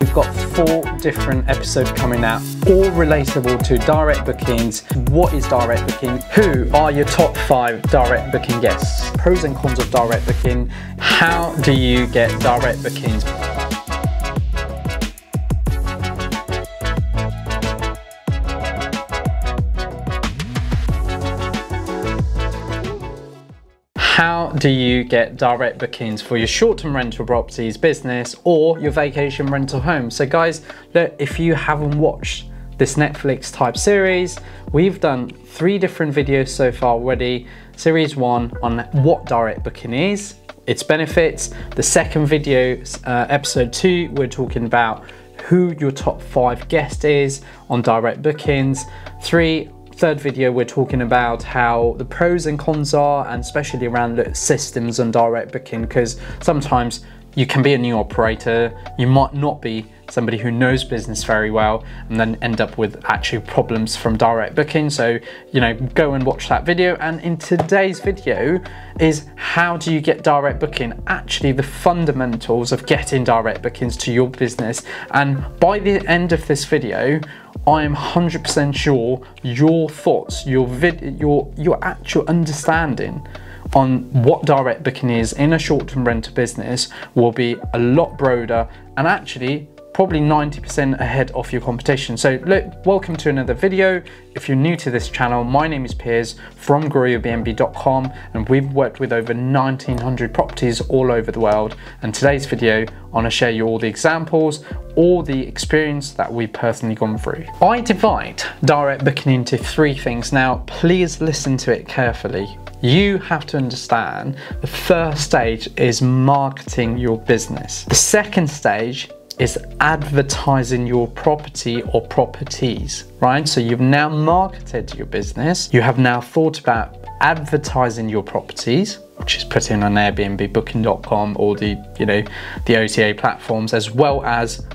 we've got 4 different episodes coming out, all relatable to direct bookings. What is direct booking? Who are your top 5 direct booking guests? Pros and cons of direct booking. How do you get direct bookings? How do you get direct bookings for your short-term rental properties business or your vacation rental home? So guys, look, if you haven't watched this Netflix type series, we've done 3 different videos so far already. Series 1 on what direct booking is, its benefits. The second video, episode 2, we're talking about who your top 5 guest is on direct bookings. Third video, we're talking about how the pros and cons are, and especially around the systems on direct booking, because sometimes you can be a new operator, you might not be somebody who knows business very well, and then end up with actual problems from direct booking. So, you know, go and watch that video. And in today's video is how do you get direct booking, actually the fundamentals of getting direct bookings to your business. And by the end of this video, I am 100% sure your thoughts, your actual understanding on what direct booking is in a short-term rental business will be a lot broader, and actually probably 90% ahead of your competition. So look, welcome to another video. If you're new to this channel, my name is Piers from GrowYourBnB.com, and we've worked with over 1900 properties all over the world. And today's video, I want to share you all the examples, all the experience that we've personally gone through. I divide direct booking into 3 things. Now, please listen to it carefully. You have to understand the first stage is marketing your business. The second stage is advertising your property or properties, right? So you've now marketed your business. You have now thought about advertising your properties, which is putting on Airbnb, Booking.com, or the OTA platforms, as well as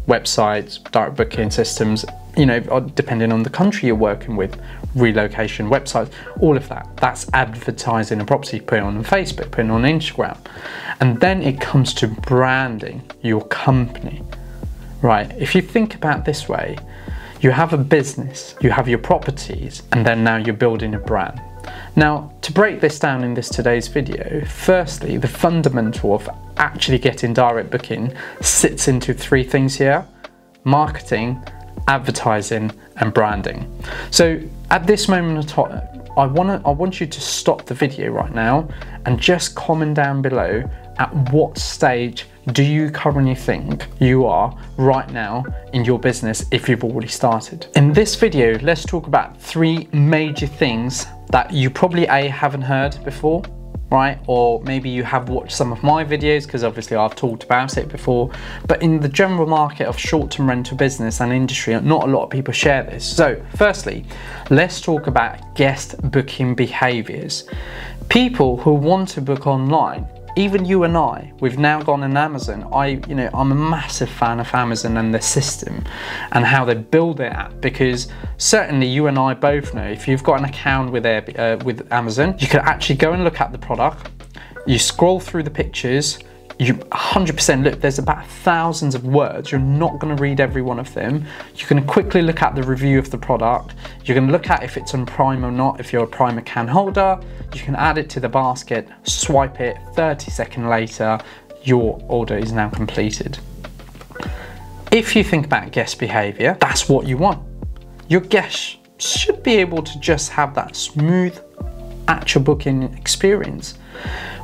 websites, direct booking systems, depending on the country you're working with, relocation websites, all of that. That's advertising a property, putting on Facebook, putting on Instagram. And then it comes to branding your company, right? If you think about this way, you have a business, you have your properties, and then now you're building a brand. Now, to break this down in today's video, firstly, the fundamental of actually getting direct booking sits into 3 things here: marketing, advertising, and branding. So at this moment of time, I want you to stop the video right now and just comment down below at what stage do you currently think you are right now in your business if you've already started. In this video, let's talk about 3 major things that you probably haven't heard before, right? Or maybe you have watched some of my videos, because obviously I've talked about it before, but in the general market of short-term rental business and industry, not a lot of people share this. So firstly, let's talk about guest booking behaviors. People who want to book online, even you and I, we've now gone on Amazon. I'm a massive fan of Amazon and their system and how they build their app, because certainly you and I both know if you've got an account with Amazon, you can actually go and look at the product, you scroll through the pictures, you 100% look, there's about thousands of words. You're not going to read every one of them. You can quickly look at the review of the product. You can look at if it's on Prime or not. If you're a Prime account holder, you can add it to the basket, swipe it, 30 seconds later, your order is now completed. If you think about guest behavior, that's what you want. Your guests should be able to just have that smooth actual booking experience.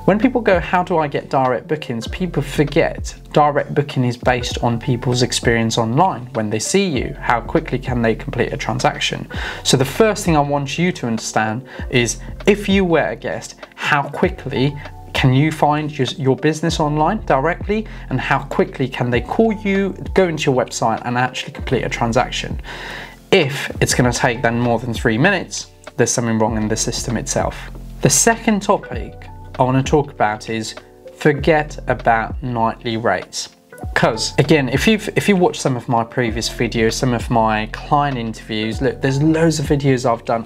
When people go, how do I get direct bookings? People forget direct booking is based on people's experience online. When they see you, how quickly can they complete a transaction? So the first thing I want you to understand is, if you were a guest, how quickly can you find your business online directly, and how quickly can they call you, go into your website and actually complete a transaction? If it's going to take them more than 3 minutes, there's something wrong in the system itself. The second topic I want to talk about is forget about nightly rates. Because again, if you watch some of my previous videos, some of my client interviews, look, there's loads of videos I've done.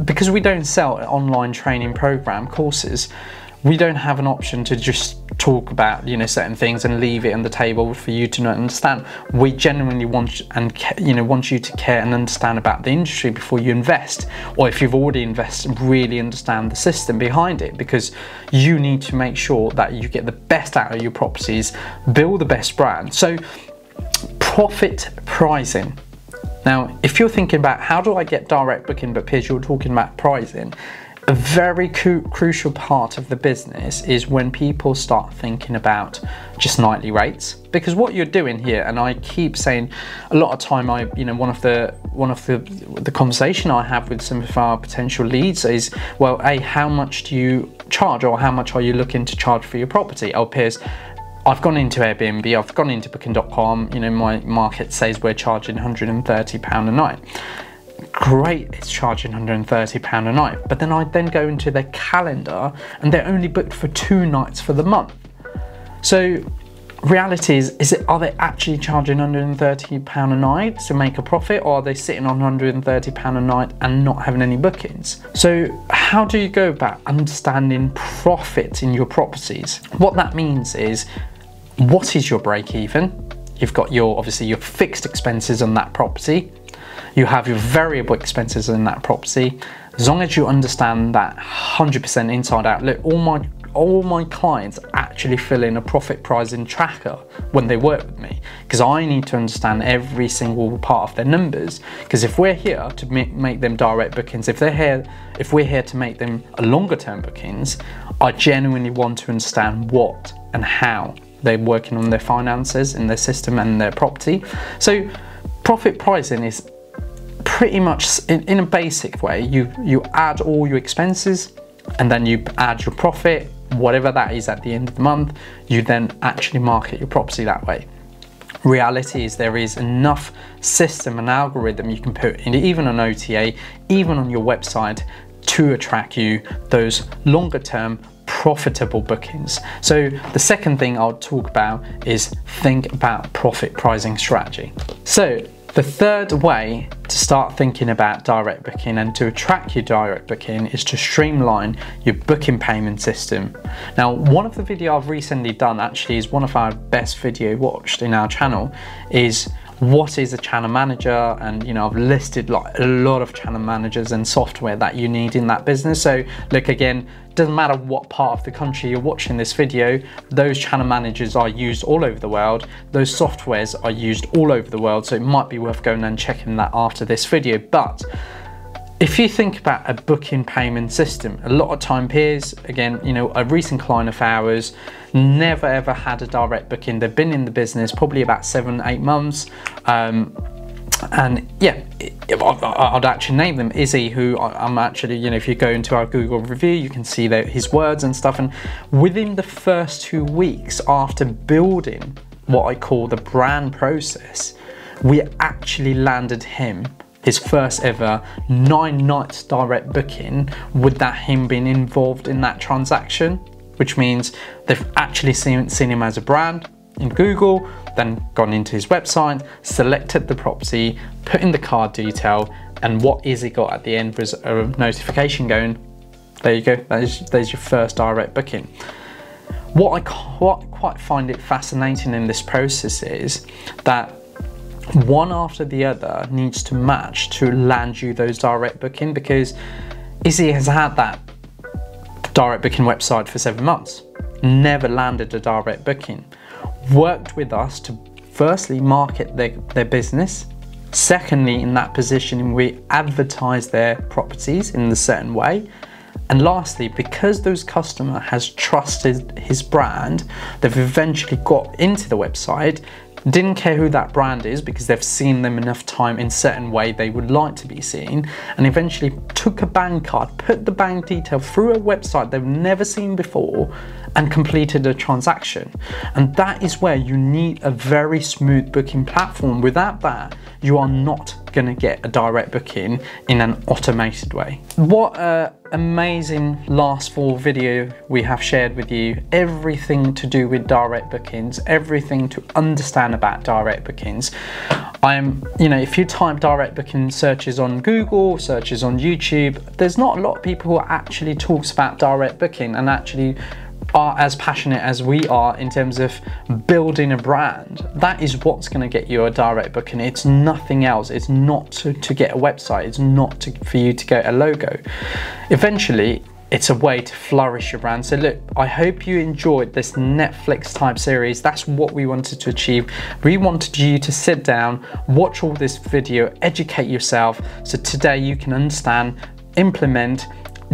Because we don't sell online training program courses, we don't have an option to just talk about, you know, certain things and leave it on the table for you to not understand. We genuinely want want you to care and understand about the industry before you invest, or if you've already invested, really understand the system behind it, because you need to make sure that you get the best out of your properties, build the best brand. So profit pricing. Now, if you're thinking about how do I get direct booking, but Piers, you're talking about pricing, a very crucial part of the business is when people start thinking about just nightly rates, because what you're doing here, and I keep saying a lot of time, one of the conversation I have with some of our potential leads is, well, how much do you charge, or how much are you looking to charge for your property? Oh, Piers, I've gone into Airbnb, I've gone into Booking.com, you know, my market says we're charging £130 a night. Great, it's charging £130 a night, but then I go into their calendar and they're only booked for 2 nights for the month. So reality is are they actually charging £130 a night to make a profit, or are they sitting on £130 a night and not having any bookings? So how do you go about understanding profit in your properties? What that means is, what is your break even? You've got obviously your fixed expenses on that property. You have your variable expenses in that property. As long as you understand that 100% inside out, look, all my clients actually fill in a profit pricing tracker when they work with me, because I need to understand every single part of their numbers. Because if we're here to make them direct bookings, if we're here to make them a longer term bookings, I genuinely want to understand what and how they're working on their finances in their system and their property. So profit pricing is pretty much, in a basic way, you add all your expenses and then you add your profit, whatever that is at the end of the month. You then actually market your property that way. Reality is there is enough system and algorithm you can put in, even on OTA, even on your website, to attract you those longer term profitable bookings. So the second thing I'll talk about is think about profit pricing strategy. So the third way to start thinking about direct booking and to attract your direct booking is to streamline your booking payment system. Now, one of the videos I've recently done, actually is one of our best video watched in our channel, is what is a channel manager, and you know, I've listed like a lot of channel managers and software that you need in that business. So look, again, doesn't matter what part of the country you're watching this video, those channel managers are used all over the world, those softwares are used all over the world, so it might be worth going and checking that after this video. But if you think about a booking payment system, a lot of time, Piers, again, you know, a recent client of ours never ever had a direct booking. They've been in the business probably about 7-8 months. And yeah, I'd actually name them Izzy, who I'm actually, you know, if you go into our Google review, you can see that his words and stuff. And within the first 2 weeks after building what I call the brand process, we actually landed him his first ever 9 nights direct booking, with that him being involved in that transaction, which means they've actually seen him as a brand in Google, then gone into his website, selected the property, put in the card detail, and what Izzy got at the end was a notification going, there you go, there's your first direct booking. What I quite find it fascinating in this process is that one after the other needs to match to land you those direct booking, because Izzy has had that direct booking website for 7 months, never landed a direct booking, worked with us to firstly market their business, secondly in that position we advertise their properties in a certain way, and lastly, because those customer has trusted his brand, they've eventually got into the website, didn't care who that brand is because they've seen them enough time in certain way they would like to be seen, and eventually took a bank card, put the bank detail through a website they've never seen before, and completed a transaction. And that is where you need a very smooth booking platform. Without that, you are not going to get a direct booking in an automated way. What amazing last full video we have shared with you, everything to do with direct bookings, everything to understand about direct bookings. If you type direct booking searches on Google, searches on YouTube, there's not a lot of people who actually talks about direct booking and actually are as passionate as we are in terms of building a brand. That is what's going to get you a direct booking. It's nothing else. It's not to get a website. It's not for you to get a logo. Eventually, it's a way to flourish your brand. So look, I hope you enjoyed this Netflix type series. That's what we wanted to achieve. We wanted you to sit down, watch all this video, educate yourself, so today you can understand, implement,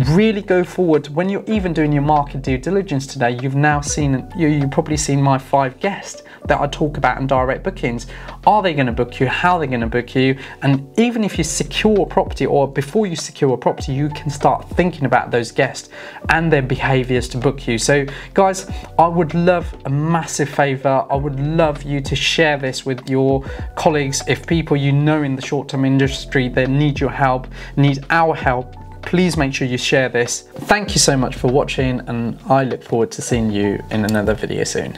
really go forward. When you're even doing your market due diligence today, you've now seen, you've probably seen my 5 guests that I talk about in direct bookings. Are they going to book you? How are they going to book you? And even if you secure a property, or before you secure a property, you can start thinking about those guests and their behaviors to book you. So guys, I would love a massive favor. I would love you to share this with your colleagues. If people you know in the short-term industry, they need your help, need our help, please make sure you share this. Thank you so much for watching, and I look forward to seeing you in another video soon.